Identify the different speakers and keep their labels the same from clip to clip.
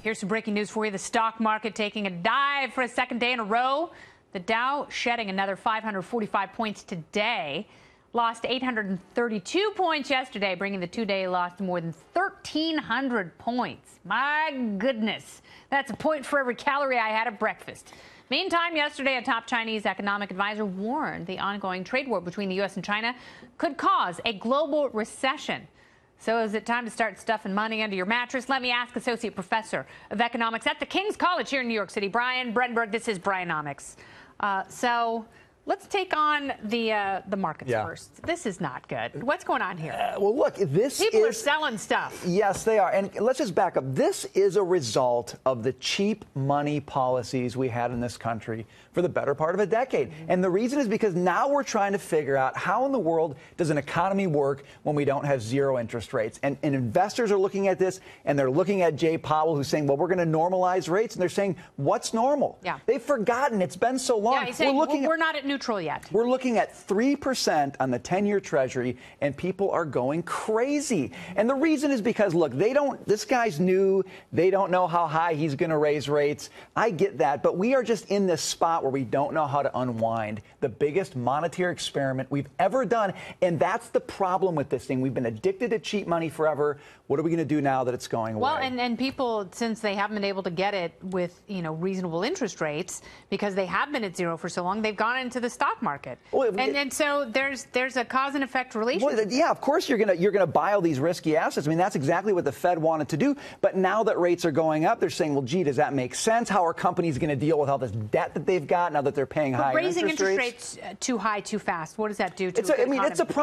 Speaker 1: Here's some breaking news for you. The stock market taking a dive for a second day in a row. The Dow shedding another 545 points today. Lost 832 points yesterday, bringing the two-day loss to more than 1,300 points. My goodness. That's a point for every calorie I had at breakfast. Meantime, yesterday, a top Chinese economic advisor warned the ongoing trade war between the U.S. and China could cause a global recession. So is it time to start stuffing money under your mattress? Let me ask Associate Professor of Economics at the King's College here in New York City, Brian Brenberg. This is Brianomics. So let's take on the markets first. This is not good. What's going on here?
Speaker 2: Well, look,
Speaker 1: People are selling stuff.
Speaker 2: Yes, they are. And let's just back up. This is a result of the cheap money policies we had in this country for the better part of a decade. And the reason is because now we're trying to figure out how in the world does an economy work when we don't have zero interest rates. And investors are looking at this, and they're looking at Jay Powell, who's saying, well, we're going to normalize rates. And they're saying, what's normal?
Speaker 1: Yeah.
Speaker 2: They've forgotten. It's been so long.
Speaker 1: Yeah, he's saying, we're not at neutral yet.
Speaker 2: We're looking at 3% on the 10-year Treasury, and people are going crazy. And the reason is because, look, this guy's new. They don't know how high he's going to raise rates. I get that. But we are just in this spot where we don't know how to unwind the biggest monetary experiment we've ever done. And that's the problem with this thing. We've been addicted to cheap money forever. What are we going to do now that it's going away?
Speaker 1: Well, and people, since they haven't been able to get it with, reasonable interest rates, because they have been at zero for so long, they've gone into the stock market. Well, and so there's a cause and effect relationship.
Speaker 2: Well, yeah, of course you're gonna buy all these risky assets. I mean, that's exactly what the Fed wanted to do. But now that rates are going up, they're saying, well, gee, does that make sense? How are companies going to deal with all this debt that they've got now that they're paying higher
Speaker 1: interest rates? Raising
Speaker 2: interest
Speaker 1: rates too high, too fast. What does that do to the economy?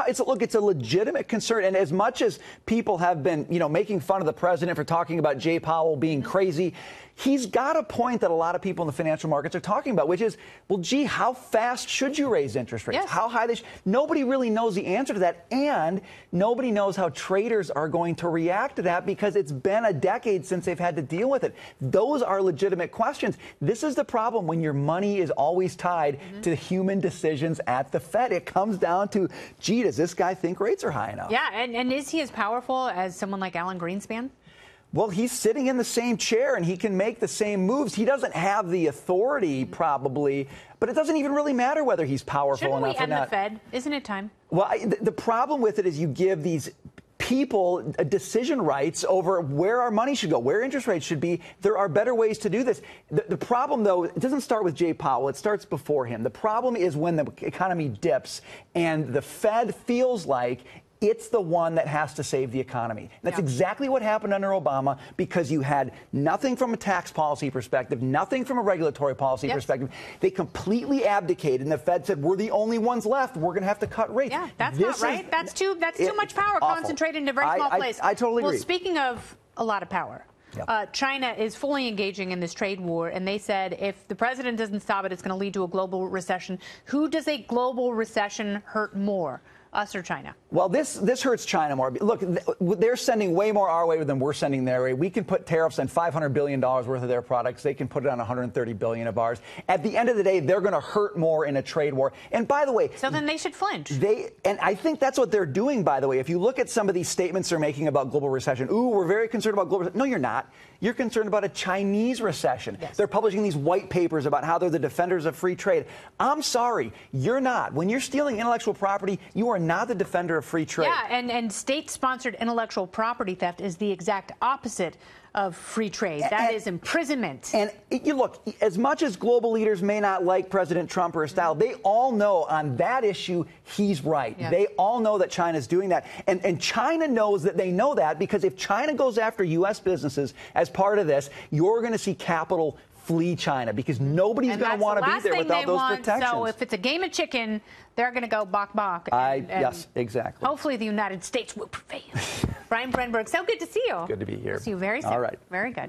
Speaker 2: It's a legitimate concern. And as much as people have been, making fun of the president for talking about Jay Powell being crazy, he's got a point that a lot of people in the financial markets are talking about, which is, well, gee, how fast should you raise interest rates?
Speaker 1: Yes.
Speaker 2: How high nobody really knows the answer to that, and nobody knows how traders are going to react to that because it's been a decade since they've had to deal with it. Those are legitimate questions. This is the problem when your money is always tied to human decisions at the Fed. It comes down to, gee, does this guy think rates are high enough?
Speaker 1: Yeah, and is he as powerful as someone like Alan Greenspan?
Speaker 2: Well, he's sitting in the same chair, and he can make the same moves. He doesn't have the authority, probably, but it doesn't even really matter whether he's powerful enough or not.
Speaker 1: Shouldn't we end the Fed? Isn't it time?
Speaker 2: Well, the problem with it is you give these people decision rights over where our money should go, where interest rates should be. There are better ways to do this. The problem, though, it doesn't start with Jay Powell. It starts before him. The problem is when the economy dips and the Fed feels like it's the one that has to save the economy. That's exactly what happened under Obama, because you had nothing from a tax policy perspective, nothing from a regulatory policy perspective. They completely abdicated, and the Fed said, we're the only ones left. We're going to have to cut rates.
Speaker 1: Yeah, that's not right. That's too much power concentrated in a very small place.
Speaker 2: I totally agree.
Speaker 1: Well, speaking of a lot of power, China is fully engaging in this trade war, and they said if the president doesn't stop it, it's going to lead to a global recession. Who does a global recession hurt more? Us or China? Well,
Speaker 2: this hurts China more. Look, they're sending way more our way than we're sending their way. We can put tariffs on $500 billion worth of their products. They can put it on $130 billion of ours. At the end of the day, they're going to hurt more in a trade war. And by the way,
Speaker 1: so then they should flinch.
Speaker 2: And I think that's what they're doing, by the way. If you look at some of these statements they're making about global recession, we're very concerned about global recession. No, you're not. You're concerned about a Chinese recession. Yes. They're publishing these white papers about how they're the defenders of free trade. I'm sorry, you're not. When you're stealing intellectual property, you are not the defender of free trade.
Speaker 1: Yeah, and state-sponsored intellectual property theft is the exact opposite of free trade. That is imprisonment.
Speaker 2: And you look, as much as global leaders may not like President Trump or his style, they all know on that issue he's right. Yeah. They all know that China's doing that. And China knows that they know that, because if China goes after U.S. businesses as part of this, you're going to see capital flee China, because nobody's going to want to be there without those protections.
Speaker 1: So if it's a game of chicken, they're going to go bok bok.
Speaker 2: Yes, exactly.
Speaker 1: Hopefully the United States will prevail. Brian Brenberg, so good to see you.
Speaker 2: Good to be here.
Speaker 1: See you very soon.
Speaker 2: All right.
Speaker 1: Very good.